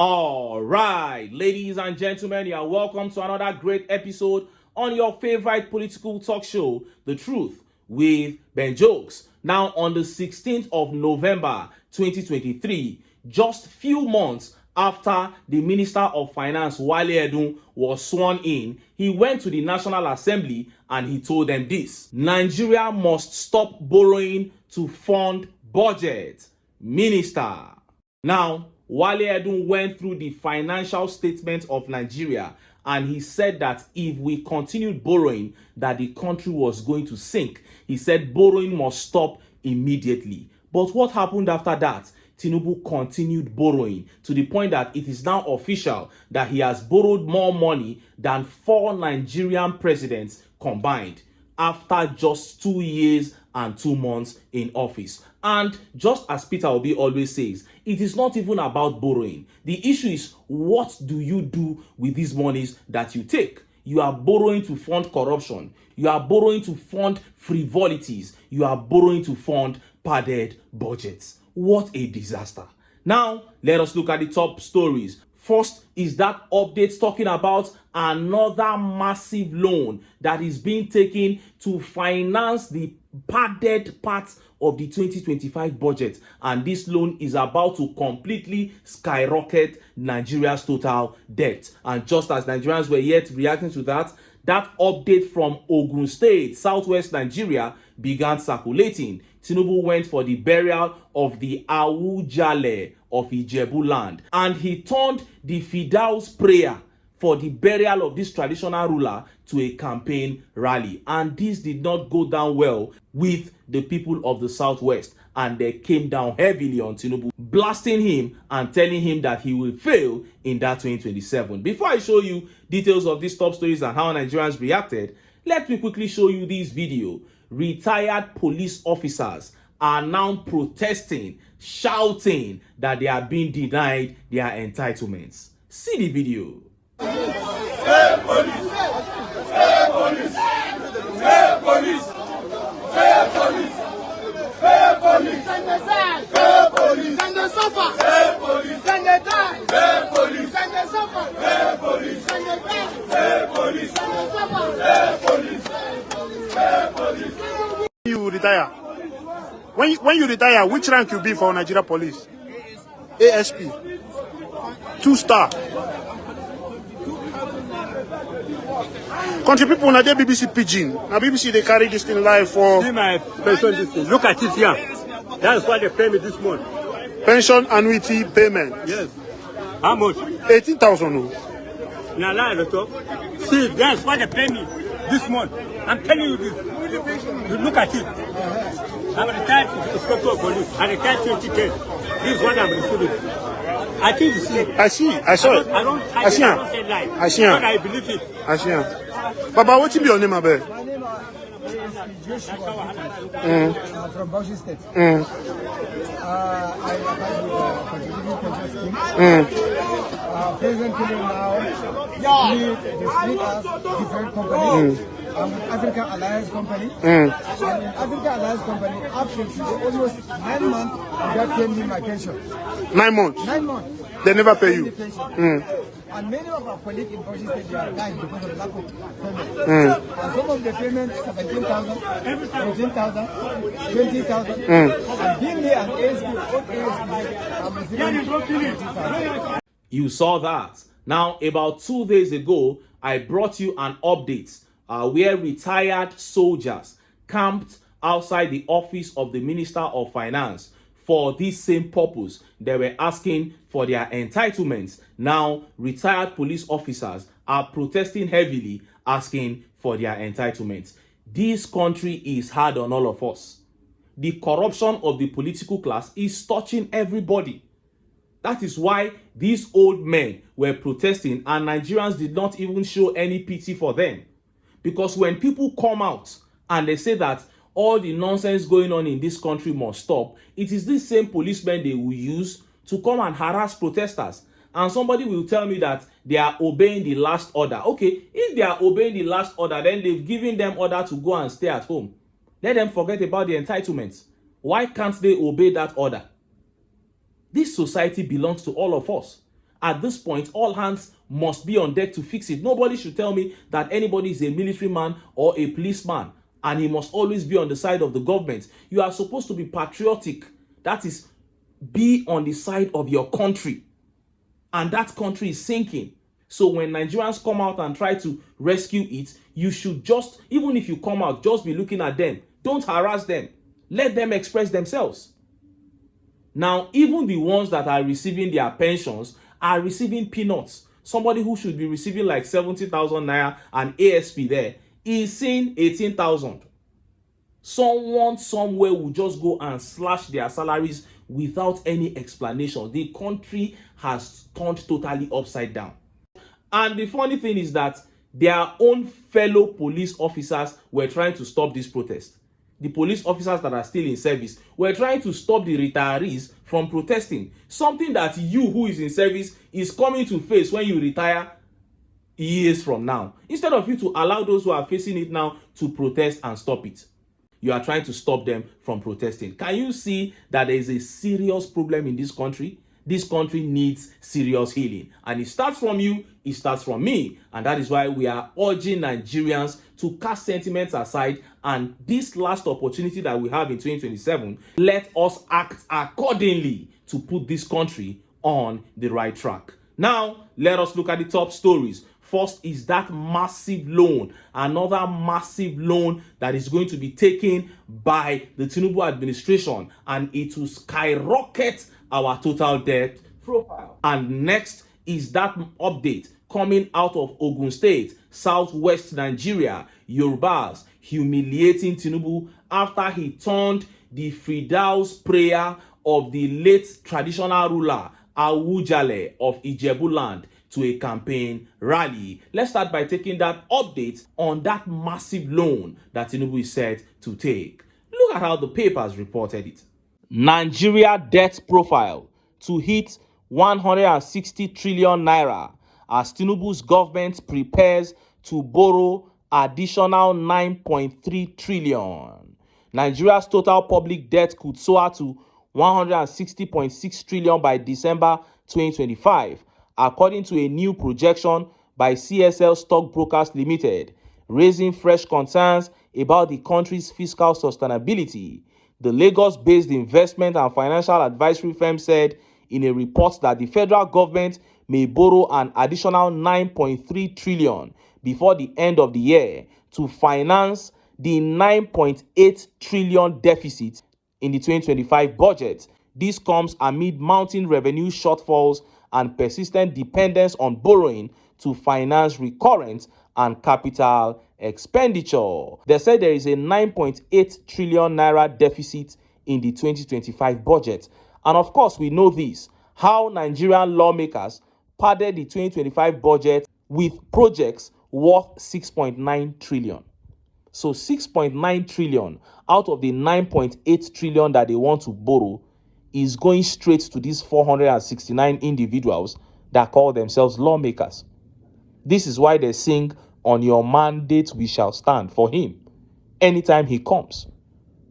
All right, ladies and gentlemen, you are welcome to another great episode on your favorite political talk show, The Truth with Ben Jokes. Now, on the 16th of November 2023, just few months after the Minister of Finance, Wale Edun, was sworn in, he went to the National Assembly and he told them this: Nigeria must stop borrowing to fund budget. Minister. Now, Wale Edun went through the financial statement of Nigeria and he said that if we continued borrowing, that the country was going to sink. He said borrowing must stop immediately. But what happened after that? TINUBU continued borrowing to the point that it is now official that he has borrowed more money than 4 Nigerian presidents combined after just 2 years and 2 months in office. And just as Peter Obi always says, it is not even about borrowing. The issue is, what do you do with these monies that you take? You are borrowing to fund corruption. You are borrowing to fund frivolities. You are borrowing to fund padded budgets. What a disaster. Now, let us look at the top stories. First is that update talking about another massive loan that is being taken to finance the padded part of the 2025 budget. And this loan is about to completely skyrocket Nigeria's total debt. And just as Nigerians were yet reacting to that, that update from Ogun State, southwest Nigeria, began circulating. TINUBU went for the burial of the Awujale of Ijebu land, and he turned the Fidal's prayer for the burial of this traditional ruler to a campaign rally. And this did not go down well with the people of the southwest, and they came down heavily on TINUBU, blasting him and telling him that he will fail in that 2027. Before I show you details of these top stories and how Nigerians reacted, let me quickly show you this video. Retired police officers are now protesting, shouting that they are being denied their entitlements. See the video. Hey police! Hey police! Hey police! Hey police! Hey police! Send the sign! Hey police! Send the suffer! Hey police! Send the die! Hey police! Send the suffer! Hey police! Send the die! Hey police! Send the suffer! Hey police! Hey police! You will retire. When you retire, which rank you be for Nigeria Police? ASP. 2-star. Country people, now they BBC Pidgin. Now BBC they carry this thing live for. See my pension this thing. Look at it here. That's why they pay me this month. Pension annuity payment. Yes. How much? 18,000. Now lie, doctor. See, that's why they pay me this month. I'm telling you this. You look at it. I'm retired inspector of police. I retired 2010. This is what I'm receiving. I think you see. I see. I saw it. I see. I see. But I believe it. I see. Baba, what be your name, Abe? My name is Joshua. I'm from Bauchi State. I applied with contributing pension scheme. Presently now, they split us different companies. I'm with African Alliance Company. And in African Alliance Company, after almost 9 months, without paying me my pension. 9 months? 9 months. They never pay you? And many of our colleagues in Bauchi State, they are dying because of lack of payment. And some of the payments, 17,000, 18,000, 20,000. And being here at ASB, old ASB, I'm receiving 20,000. You saw that. Now, about 2 days ago, I brought you an update where retired soldiers camped outside the office of the Minister of Finance for this same purpose. They were asking for their entitlements. Now, retired police officers are protesting heavily, asking for their entitlements. This country is hard on all of us. The corruption of the political class is touching everybody. That is why these old men were protesting, and Nigerians did not even show any pity for them. Because when people come out and they say that all the nonsense going on in this country must stop, it is this same policemen they will use to come and harass protesters. And somebody will tell me that they are obeying the last order. Okay, if they are obeying the last order, then they've given them order to go and stay at home. Let them forget about the entitlements. Why can't they obey that order? This society belongs to all of us. At this point, all hands must be on deck to fix it. Nobody should tell me that anybody is a military man or a policeman and he must always be on the side of the government. You are supposed to be patriotic. That is, be on the side of your country. And that country is sinking. So when Nigerians come out and try to rescue it, you should just, even if you come out, just be looking at them. Don't harass them. Let them express themselves. Now, even the ones that are receiving their pensions are receiving peanuts. Somebody who should be receiving like 70,000 naira and ASP there is seeing 18,000. Someone somewhere will just go and slash their salaries without any explanation. The country has turned totally upside down. And the funny thing is that their own fellow police officers were trying to stop this protest. The police officers that are still in service were trying to stop the retirees from protesting. Something that you who is in service is coming to face when you retire years from now. Instead of you to allow those who are facing it now to protest and stop it, you are trying to stop them from protesting. Can you see that there is a serious problem in this country? This country needs serious healing. And it starts from you, it starts from me. And that is why we are urging Nigerians to cast sentiments aside. And this last opportunity that we have in 2027, let us act accordingly to put this country on the right track. Now, let us look at the top stories. First is that massive loan, another massive loan that is going to be taken by the TINUBU administration, and it will skyrocket our total debt profile. And next is that update coming out of Ogun State, southwest Nigeria, Yorubas humiliating TINUBU after he turned the Fridaus prayer of the late traditional ruler Awujale of Ijebu land to a campaign rally. Let's start by taking that update on that massive loan that TINUBU is set to take. Look at how the papers reported it. Nigeria debt profile to hit 160 trillion naira as TINUBU's government prepares to borrow additional 9.3 trillion. Nigeria's total public debt could soar to 160.6 trillion by December 2025, according to a new projection by CSL Stockbrokers Limited, raising fresh concerns about the country's fiscal sustainability. The Lagos-based investment and financial advisory firm said in a report that the federal government may borrow an additional 9.3 trillion before the end of the year to finance the 9.8 trillion deficit in the 2025 budget. This comes amid mounting revenue shortfalls and persistent dependence on borrowing to finance recurrent and capital expenditure. They said there is a 9.8 trillion naira deficit in the 2025 budget. And of course, we know this, how Nigerian lawmakers padded the 2025 budget with projects worth 6.9 trillion. So 6.9 trillion out of the 9.8 trillion that they want to borrow is going straight to these 469 individuals that call themselves lawmakers. This is why they sing, "On your mandate we shall stand," for him anytime he comes,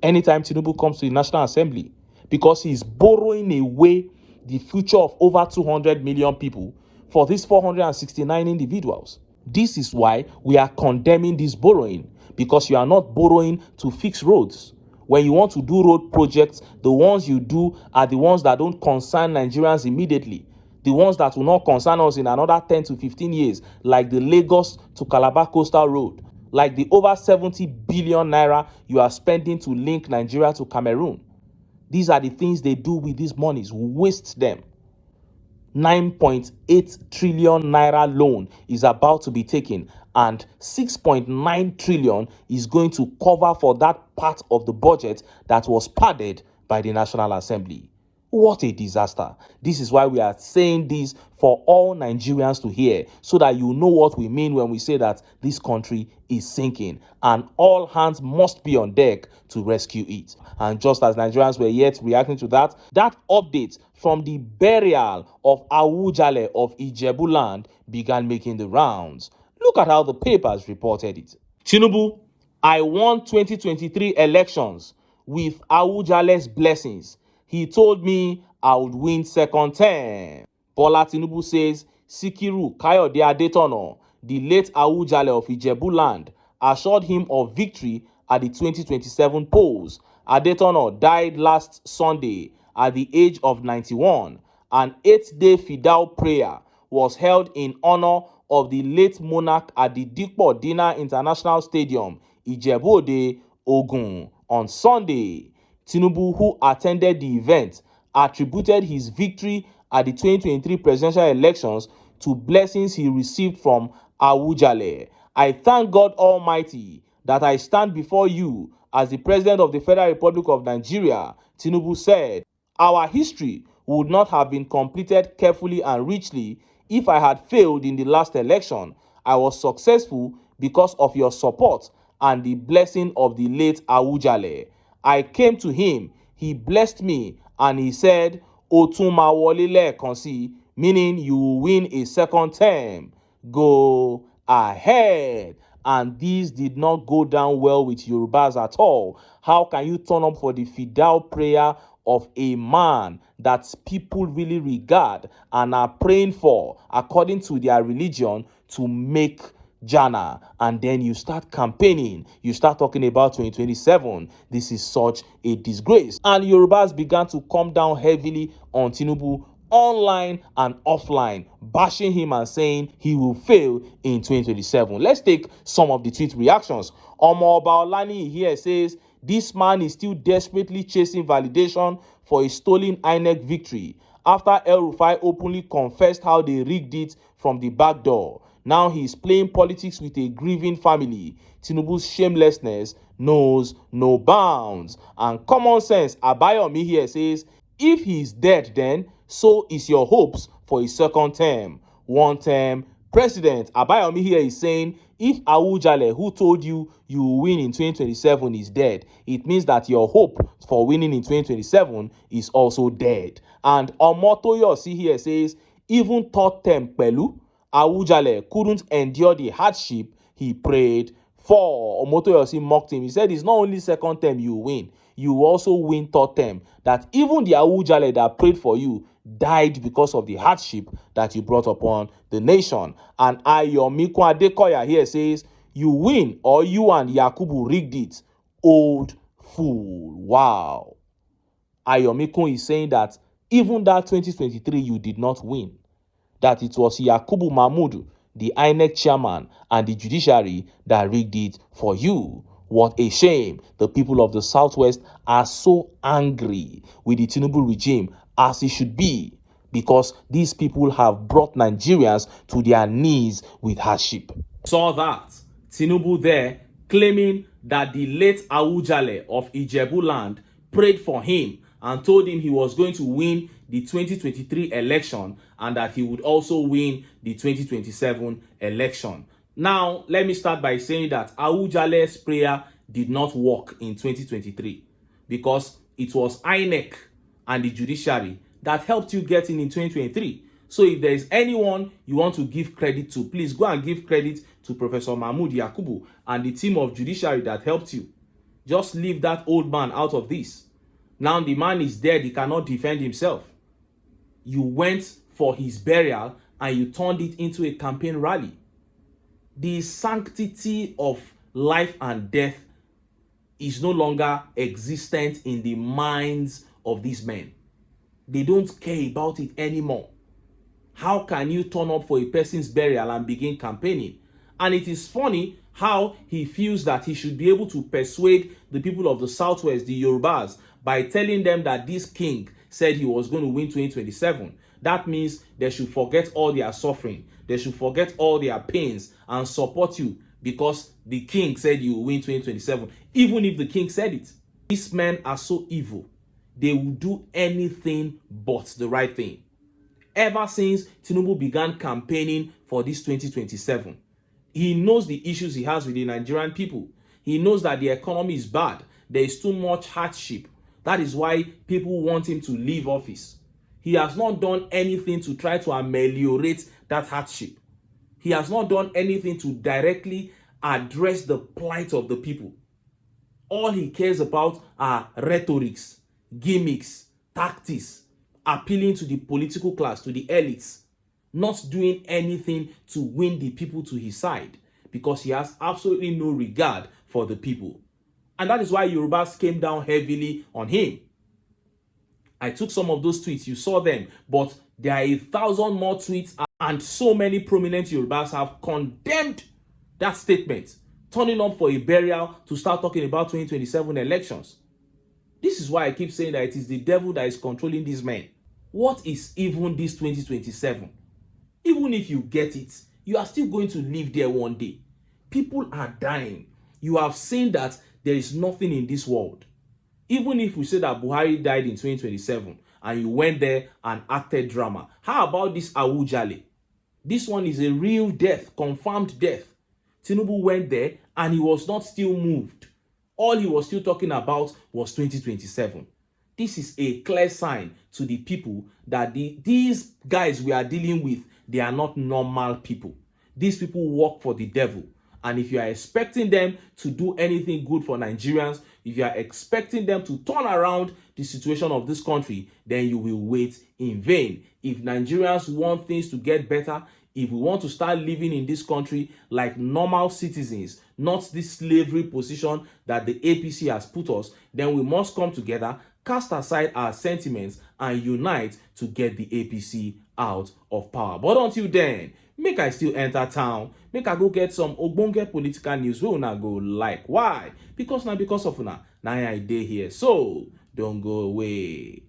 anytime TINUBU comes to the National Assembly, because he's borrowing away the future of over 200 million people for these 469 individuals. This is why we are condemning this borrowing, because you are not borrowing to fix roads. When you want to do road projects, the ones you do are the ones that don't concern Nigerians immediately. The ones that will not concern us in another 10 to 15 years, like the Lagos to Calabar Coastal Road, like the over 70 billion naira you are spending to link Nigeria to Cameroon. These are the things they do with these monies, waste them. 9.8 trillion naira loan is about to be taken, and 6.9 trillion is going to cover for that part of the budget that was padded by the National Assembly. What a disaster. This is why we are saying this for all Nigerians to hear, so that you know what we mean when we say that this country is sinking and all hands must be on deck to rescue it. And just as Nigerians were yet reacting to that update from the burial of Awujale of Ijebu land began making the rounds. Look at how the papers reported it. TINUBU, I won 2023 elections with Awujale's blessings. He told me I would win second term, Bola Tinubu says Sikiru Kayode Adetono, the late Awujale of Ijebu-land, assured him of victory at the 2027 polls. Adetono died last Sunday at the age of 91. An 8-day fidal prayer was held in honor of the late monarch at the Dipo Dina International Stadium, Ijebu-Ode, Ogun, on Sunday. Tinubu, who attended the event, attributed his victory at the 2023 presidential elections to blessings he received from Awujale. I thank God Almighty that I stand before you as the President of the Federal Republic of Nigeria, Tinubu said. Our history would not have been completed carefully and richly if I had failed in the last election. I was successful because of your support and the blessing of the late Awujale. I came to him, he blessed me, and he said, Otun ma wole lekan si, meaning you will win a second term. Go ahead. And these did not go down well with Yorubas at all. How can you turn up for the fidal prayer of a man that people really regard and are praying for according to their religion to make Jana, and then you start campaigning, you start talking about 2027? This is such a disgrace. And Yorubas began to come down heavily on Tinubu online and offline, bashing him and saying he will fail in 2027. Let's take some of the tweet reactions. Omo Obaolani here says, this man is still desperately chasing validation for a stolen INEC victory after El Rufai openly confessed how they rigged it from the back door. Now he's playing politics with a grieving family. Tinubu's shamelessness knows no bounds. And common sense, Abayomi here says, if he's dead, then so is your hopes for a second term. One term president. Abayomi here is saying, if Awujale, who told you you will win in 2027, is dead, it means that your hope for winning in 2027 is also dead. And Omotoyosi here says, even third term Pelu, Awujale couldn't endure the hardship he prayed for. Omotoyosi mocked him. He said, it's not only second term you win, you also win third term. That even the Awujale that prayed for you died because of the hardship that you brought upon the nation. And Ayomiku Adekoya here says, you win or you and Yakubu rigged it. Old fool. Wow. Ayomiku is saying that even that 2023 you did not win. That it was Yakubu Mahmoud, the INEC chairman, and the judiciary that rigged it for you. What a shame. The people of the Southwest are so angry with the Tinubu regime, as it should be, because these people have brought Nigerians to their knees with hardship. Saw that. Tinubu there claiming that the late Awujale of Ijebu-land prayed for him and told him he was going to win the 2023 election and that he would also win the 2027 election. Now, let me start by saying that Awujale's prayer did not work in 2023 because it was INEC and the judiciary that helped you get in 2023. So if there is anyone you want to give credit to, please go and give credit to Professor Mahmoud Yakubu and the team of judiciary that helped you. Just leave that old man out of this. Now the man is dead, he cannot defend himself. You went for his burial and you turned it into a campaign rally. The sanctity of life and death is no longer existent in the minds of these men. They don't care about it anymore. How can you turn up for a person's burial and begin campaigning? And it is funny how he feels that he should be able to persuade the people of the Southwest, the Yorubas, by telling them that this king said he was going to win 2027. That means they should forget all their suffering. They should forget all their pains and support you because the king said you will win 2027, even if the king said it. These men are so evil. They will do anything but the right thing. Ever since Tinubu began campaigning for this 2027, he knows the issues he has with the Nigerian people. He knows that the economy is bad. There is too much hardship. That is why people want him to leave office. He has not done anything to try to ameliorate that hardship. He has not done anything to directly address the plight of the people. All he cares about are rhetorics, gimmicks, tactics, appealing to the political class, to the elites, not doing anything to win the people to his side, because he has absolutely no regard for the people. And that is why Yorubas came down heavily on him. I took some of those tweets, you saw them, but there are 1,000 more tweets, and so many prominent Yorubas have condemned that statement, turning up for a burial to start talking about 2027 elections. This is why I keep saying that it is the devil that is controlling these men. What is even this 2027? Even if you get it, you are still going to live there one day. People are dying. You have seen that there is nothing in this world. Even if we say that Buhari died in 2027 and you went there and acted drama, how about this Awujale? This one is a real death, confirmed death. TINUBU went there and he was not still moved. All he was still talking about was 2027. This is a clear sign to the people that these guys we are dealing with, they are not normal people. These people work for the devil. And if you are expecting them to do anything good for Nigerians, if you are expecting them to turn around the situation of this country, then you will wait in vain. If Nigerians want things to get better, if we want to start living in this country like normal citizens, not this slavery position that the APC has put us, then we must come together, cast aside our sentiments, and unite to get the APC out of power. But until then, make I still enter town, make I go get some ogbonge political news wey una go like. Why? Because now because of una, now I dey here. So don't go away.